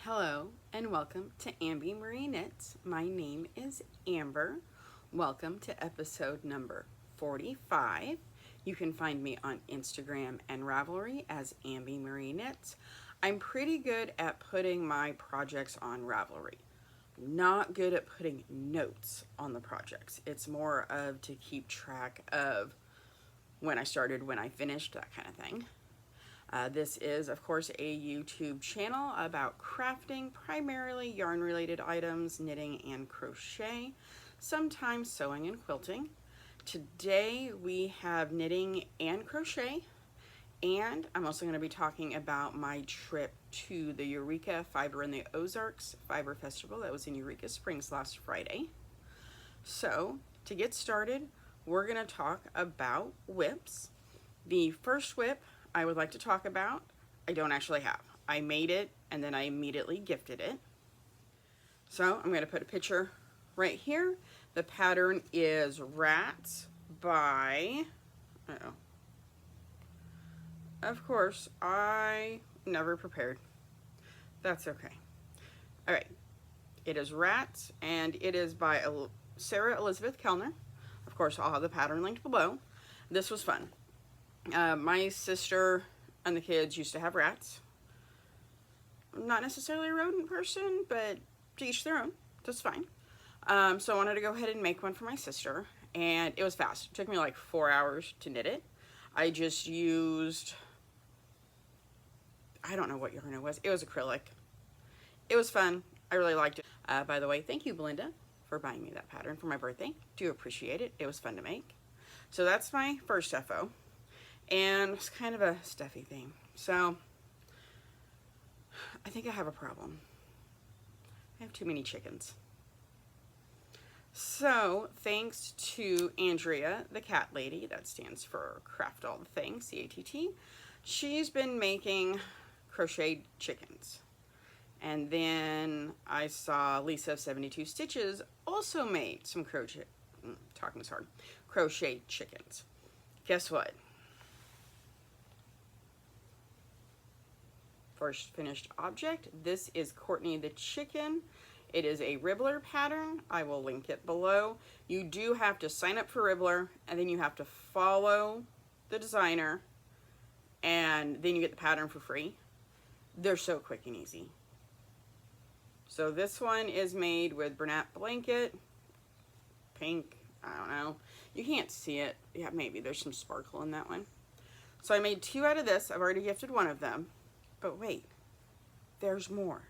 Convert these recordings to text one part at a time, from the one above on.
Hello and welcome to Amby Marie Knits. My name is Amber. Welcome to episode number 45. You can find me on Instagram and Ravelry as Amby Marie Knits. I'm pretty good at putting my projects on Ravelry. Not good at putting notes on the projects. It's more of to keep track of when I started, when I finished, that kind of thing. This is, of course, a YouTube channel about crafting, primarily yarn-related items, knitting and crochet, sometimes sewing and quilting. Today we have knitting and crochet, and I'm also going to be talking about my trip to the Eureka Fiber in the Ozarks Fiber Festival that was in Eureka Springs last Friday. So, to get started, we're going to talk about whips. The first whip I would like to talk about, I don't actually have. I made it and then I immediately gifted it. So I'm going to put a picture right here. The pattern is Rats by, of course, I never prepared. That's okay. All right. It is Rats and it is by Sarah Elizabeth Kellner. Of course, I'll have the pattern linked below. This was fun. My sister and the kids used to have rats. I'm not necessarily a rodent person, but to each their own. That's fine. So I wanted to go ahead and make one for my sister, and it was fast. It took me like 4 hours to knit it. I just used, I don't know what yarn it was. It was acrylic. It was fun. I really liked it. By the way, thank you, Belinda, for buying me that pattern for my birthday. Do appreciate it. It was fun to make. So that's my first FO. And it's kind of a stuffy thing. So I think I have a problem. I have too many chickens. So thanks to Andrea, the cat lady, that stands for Craft All the Things, C-A-T-T, she's been making crocheted chickens. And then I saw Lisa of 72 Stitches also made some crochet chickens. Guess what? First finished object. This is Courtney the chicken. It is a Ribbler pattern. I will link it below. You do have to sign up for Ribbler, and then you have to follow the designer, and then you get the pattern for free. They're so quick and easy. So this one is made with Bernat blanket, pink, I don't know. You can't see it. Yeah, maybe there's some sparkle in that one. So I made 2 out of this. I've already gifted one of them. But wait, there's more.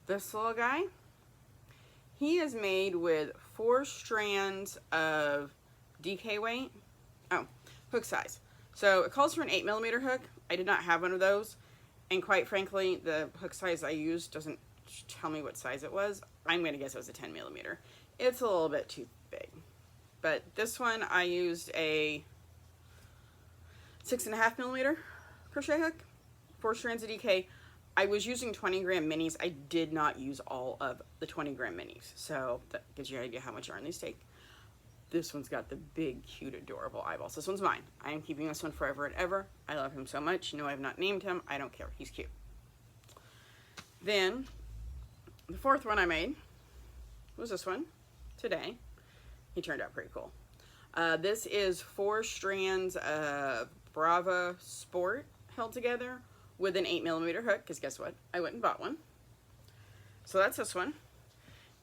This little guy, he is made with 4 strands of DK weight. Oh, hook size. So it calls for an 8mm hook. I did not have one of those. And quite frankly, the hook size I used doesn't tell me what size it was. I'm going to guess it was a 10mm. It's a little bit too big. But this one, I used a 6.5mm crochet hook, 4 strands of DK. I was using 20-gram minis. I did not use all of the 20-gram minis, so that gives you an idea how much yarn these take. This one's got the big, cute, adorable eyeballs. This one's mine. I am keeping this one forever and ever. I love him so much. No, I have not named him. I don't care. He's cute. Then, the 4th one I made was this one today. He turned out pretty cool. This is 4 strands of Brava Sport held together with an 8mm hook, because guess what? I went and bought one. So that's this one.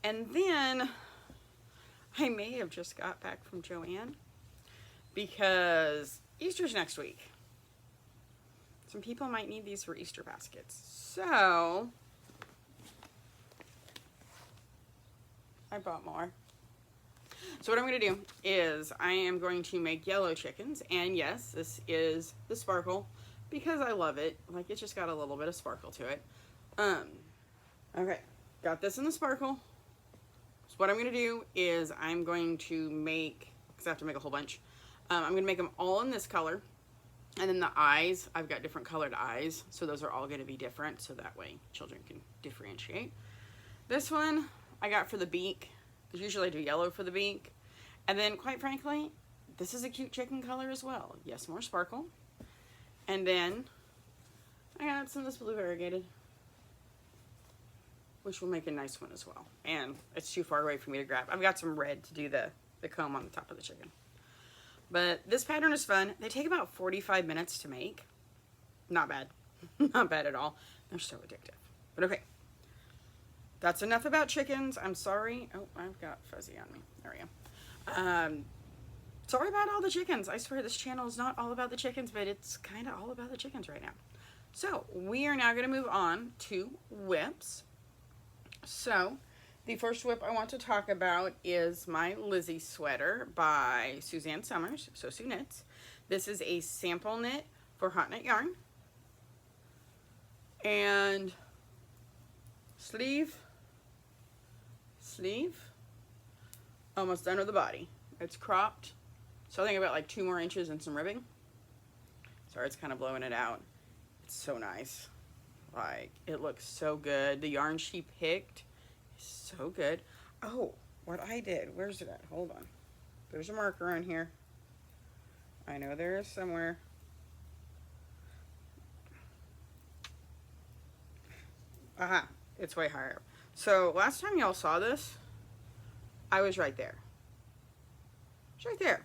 And then I may have just got back from Joann because Easter's next week. Some people might need these for Easter baskets. So I bought more. So what I'm going to do is I am going to make yellow chickens, and yes, this is the sparkle because I love it. Like, it's just got a little bit of sparkle to it. Okay, got this in the sparkle. So what I'm going to do is I'm going to make, because I have to make a whole bunch, I'm going to make them all in this color, and then the eyes, I've got different colored eyes, so those are all going to be different, so that way children can differentiate. This one I got for the beak. Usually I do yellow for the beak. And then, quite frankly, this is a cute chicken color as well. Yes, more sparkle. And then I got some of this blue variegated, which will make a nice one as well. And it's too far away for me to grab. I've got some red to do the comb on the top of the chicken. But this pattern is fun. They take about 45 minutes to make. Not bad. Not bad at all. They're so addictive. But okay. That's enough about chickens. I'm sorry. Oh, I've got fuzzy on me. There we go. Sorry about all the chickens. I swear this channel is not all about the chickens, but it's kind of all about the chickens right now. So we are now going to move on to whips. So the first whip I want to talk about is my Lizzy Sweater by Suzanne Summers, so Sue Knits. This is a sample knit for Hot Knit Yarn. And sleeve, almost done with the body. It's cropped, so I think about like 2 more inches and some ribbing. Sorry, it's kind of blowing it out. It's so nice. Like, it looks so good. The yarn she picked is so good. Oh, what I did, where's it at? Hold on. There's a marker on here. I know there is somewhere. Aha, it's way higher up. So last time y'all saw this, I was right there. It's right there.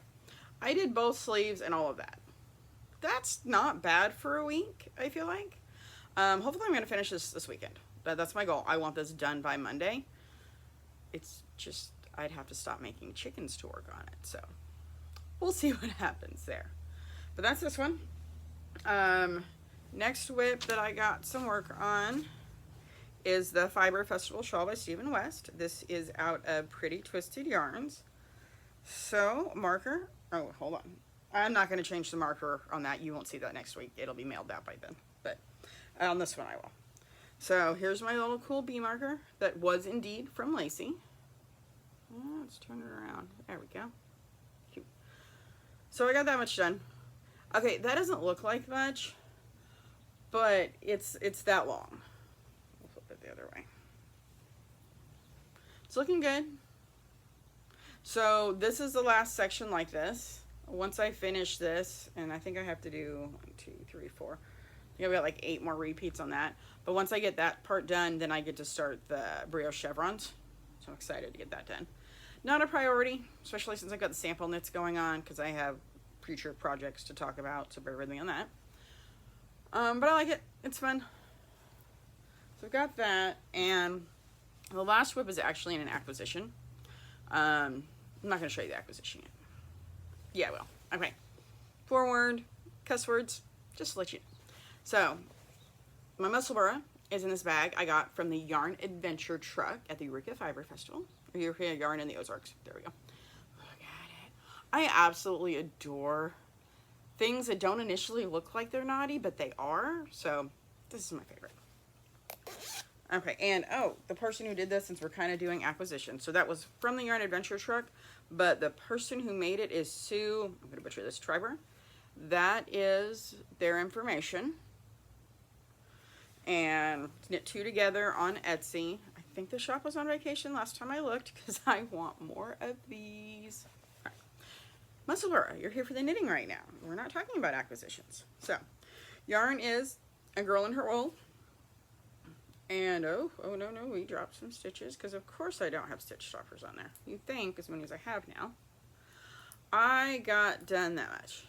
I did both sleeves and all of that. That's not bad for a week, I feel like. Hopefully I'm going to finish this weekend. That's my goal. I want this done by Monday. It's just, I'd have to stop making chickens to work on it. So we'll see what happens there. But that's this one. Next whip that I got some work on is the Fiber Festival Shawl by Stephen West. This is out of Pretty Twisted Yarns. So marker, oh, hold on. I'm not going to change the marker on that. You won't see that next week. It'll be mailed out by then. But on this one I will. So here's my little cool bee marker that was indeed from Lacey. Let's turn it around. There we go. Cute. So I got that much done. Okay, that doesn't look like much, but it's that long. We'll flip it the other way. It's looking good. So this is the last section like this. Once I finish this, and I think I have to do 1, 2, 3, 4. I think I've got like 8 more repeats on that. But once I get that part done, then I get to start the brioche chevrons. So I'm excited to get that done. Not a priority, especially since I've got the sample knits going on, because I have future projects to talk about, so bear with me on that. But I like it. It's fun. So I've got that, and the last whip is actually in an acquisition. I'm not going to show you the acquisition yet. Yeah, well, okay. Forward, cuss words, just to let you know. So, my Musselburgh is in this bag I got from the Yarn Adventure truck at the Eureka Fiber Festival. Eureka Yarn in the Ozarks. There we go. Look at it. I absolutely adore things that don't initially look like they're naughty, but they are. So, this is my favorite. Okay, and oh, the person who did this, since we're kind of doing acquisition. So that was from the Yarn Adventure truck, but the person who made it is Sue, I'm going to butcher this, Triber. That is their information. And knit 2 together on Etsy. I think the shop was on vacation last time I looked, because I want more of these. All right. Musselburgh, you're here for the knitting right now. We're not talking about acquisitions. So, yarn is A Girl in Her Wool. And oh no, we dropped some stitches, because of course I don't have stitch stoppers on there. You think, as many as I have now. I got done that much.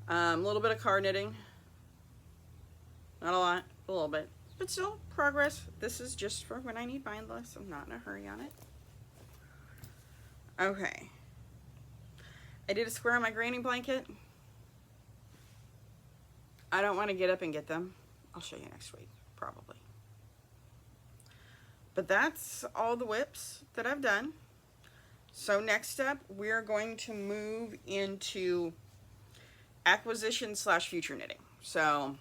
A little bit of card knitting. Not a lot, a little bit. But still, progress. This is just for when I need bindless. I'm not in a hurry on it. Okay. I did a square on my granny blanket. I don't want to get up and get them. I'll show you next week, probably. But that's all the whips that I've done. So next up, we're going to move into acquisition / future knitting. So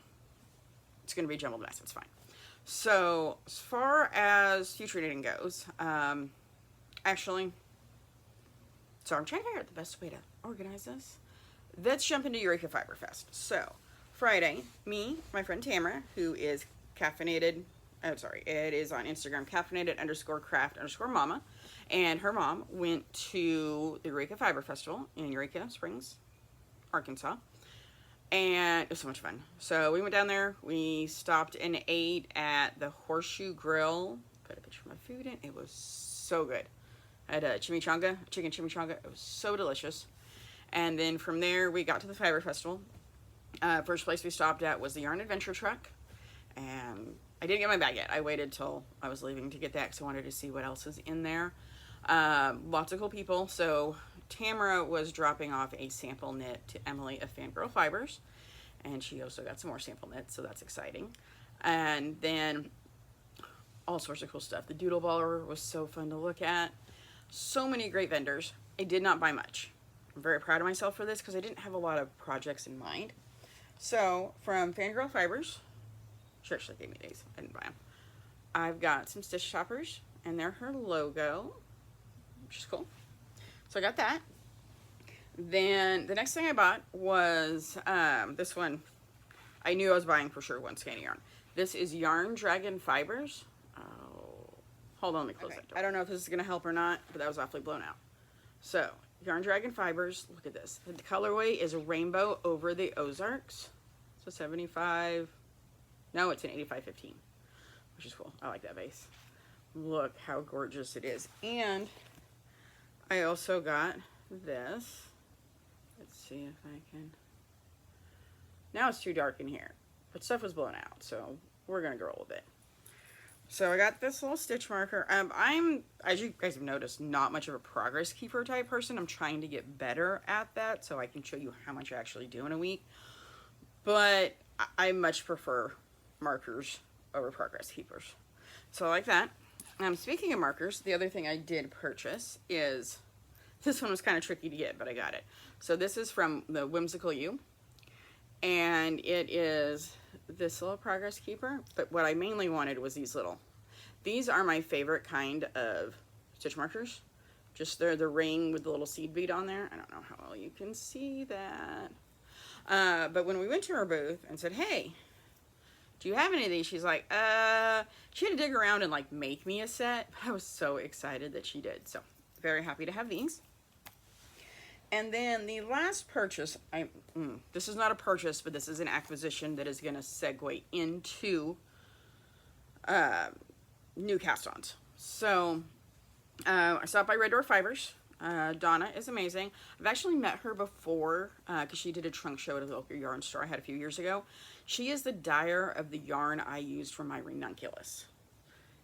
it's going to be a jumbled mess. It's fine. So as far as future knitting goes, actually, so I'm trying to figure out the best way to organize this. Let's jump into Eureka Fiber Fest. So Friday, me, my friend Tamara, who is caffeinated, it is on Instagram, caffeinated_craft_mama, and her mom went to the Eureka Fiber Festival in Eureka Springs, Arkansas. and it was so much fun. So we went down there, we stopped and ate at the Horseshoe Grill. Put a picture of my food in. It was so good. I had a chimichanga, chicken chimichanga. It was so delicious. And then from there, we got to the Fiber Festival. First place we stopped at was the Yarn Adventure Truck. And I didn't get my bag yet. I waited till I was leaving to get that because I wanted to see what else is in there. Lots of cool people. So Tamara was dropping off a sample knit to Emily of Fangirl Fibers, and she also got some more sample knits, so that's exciting. And then all sorts of cool stuff. The Doodle Baller was so fun to look at. So many great vendors. I did not buy much. I'm very proud of myself for this because I didn't have a lot of projects in mind. So from Fangirl Fibers, she actually gave me these. I didn't buy them. I've got some stitch toppers, and they're her logo, which is cool. So I got that. Then the next thing I bought was this one. I knew I was buying for sure one skein of yarn. This is Yarn Dragon Fibers. Oh, hold on, let me close that door. I don't know if this is going to help or not, but that was awfully blown out. So Yarn Dragon Fibers, look at this. The colorway is a rainbow over the Ozarks. So 75, no, it's an 85-15, which is cool. I like that base. Look how gorgeous it is. And I also got this. Let's see if I can. Now it's too dark in here, but stuff was blown out, so we're gonna go with it. So I got this little stitch marker. I'm, as you guys have noticed, not much of a progress keeper type person. I'm trying to get better at that so I can show you how much I actually do in a week. But I much prefer markers over progress keepers. So I like that. Speaking of markers, the other thing I did purchase is, this one was kind of tricky to get, but I got it. So this is from the Whimsical You, and it is this little progress keeper, but what I mainly wanted was these little. These are my favorite kind of stitch markers. Just they're the ring with the little seed bead on there. I don't know how well you can see that. But when we went to her booth and said, hey, do you have any of these? She's like, she had to dig around and like make me a set. I was so excited that she did. So very happy to have these. And then the last purchase, this is not a purchase, but this is an acquisition that is going to segue into new cast-ons. So I stopped by Red Door Fibers. Donna is amazing. I've actually met her before because she did a trunk show at a local yarn store I had a few years ago. She is the dyer of the yarn I used for my ranunculus.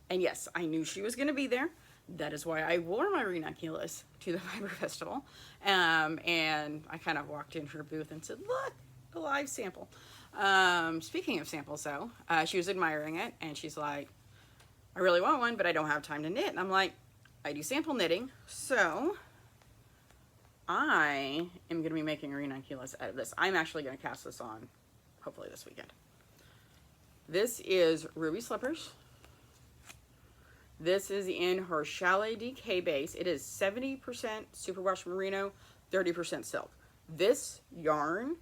And yes, I knew she was going to be there. That is why I wore my ranunculus to the Fiber Festival. And I kind of walked in her booth and said, look, a live sample. Speaking of samples though, she was admiring it and she's like, I really want one, but I don't have time to knit. And I'm like, I do sample knitting, so I am going to be making a ranunculus out of this. I'm actually going to cast this on, hopefully this weekend. This is Ruby Slippers. This is in her Chalet DK base. It is 70% superwash merino, 30% silk. This yarn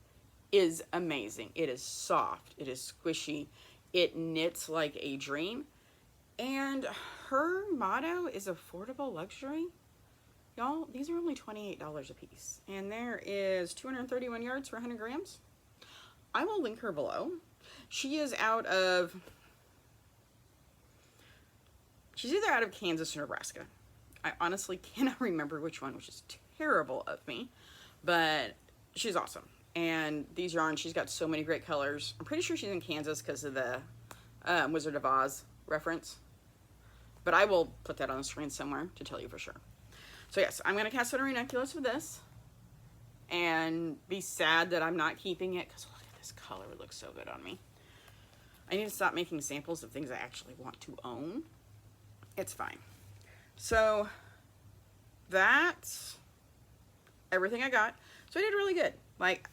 is amazing. It is soft. It is squishy. It knits like a dream. And her motto is affordable luxury. Y'all, these are only $28 a piece. And there is 231 yards for 100 grams. I will link her below. She is out of, she's either out of Kansas or Nebraska. I honestly cannot remember which one, which is terrible of me. But she's awesome. And these yarns, she's got so many great colors. I'm pretty sure she's in Kansas because of the Wizard of Oz reference. But I will put that on the screen somewhere to tell you for sure. So yes, I'm going to cast on a ranunculus with this. And be sad that I'm not keeping it because look at this color. It looks so good on me. I need to stop making samples of things I actually want to own. It's fine. So that's everything I got. So I did really good. Like,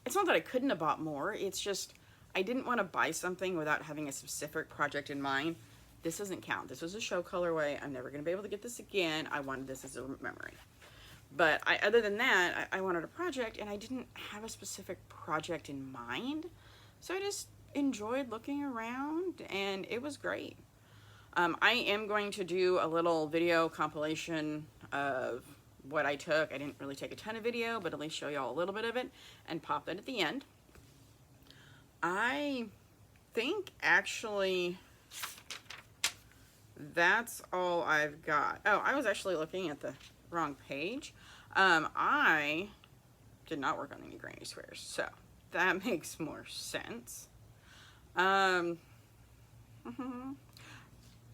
it's not that I couldn't have bought more. It's just I didn't want to buy something without having a specific project in mind. This doesn't count. This was a show colorway. I'm never going to be able to get this again. I wanted this as a memory. But other than that, I wanted a project, and I didn't have a specific project in mind. So I just enjoyed looking around, and it was great. I am going to do a little video compilation of what I took. I didn't really take a ton of video, but at least show y'all a little bit of it and pop that at the end. I think actually that's all I've got. Oh, I was actually looking at the wrong page. I did not work on any granny squares, so that makes more sense.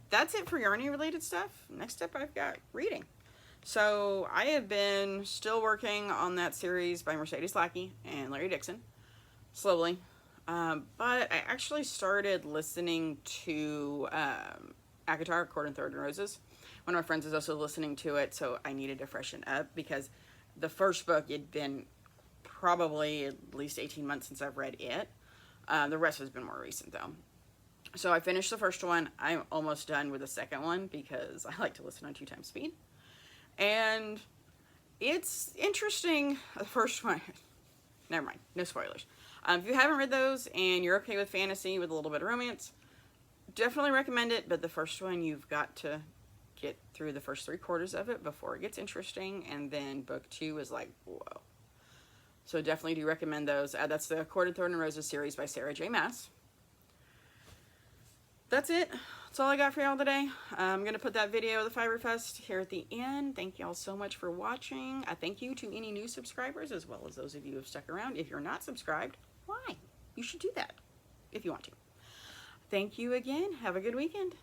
That's it for yarny related stuff. Next up, I've got reading. So I have been still working on that series by Mercedes Lackey and Larry Dixon, slowly. But I actually started listening to ACOTAR, Court and Thorn Roses. One of my friends is also listening to it, so I needed to freshen up because the first book, had been probably at least 18 months since I've read it. The rest has been more recent, though. So I finished the first one. I'm almost done with the second one because I like to listen on 2x speed. And it's interesting. The first one, never mind, no spoilers. If you haven't read those and you're okay with fantasy with a little bit of romance, definitely recommend it. But the first one, you've got to get through the first 3/4 of it before it gets interesting. And then book 2 is like, whoa. So definitely do recommend those. That's the Court and Thorn and Roses series by Sarah J. Maas. That's it. That's all I got for y'all today. I'm going to put that video of the Fiber Fest here at the end. Thank y'all so much for watching. I thank you to any new subscribers as well as those of you who have stuck around. If you're not subscribed, why? You should do that if you want to. Thank you again. Have a good weekend.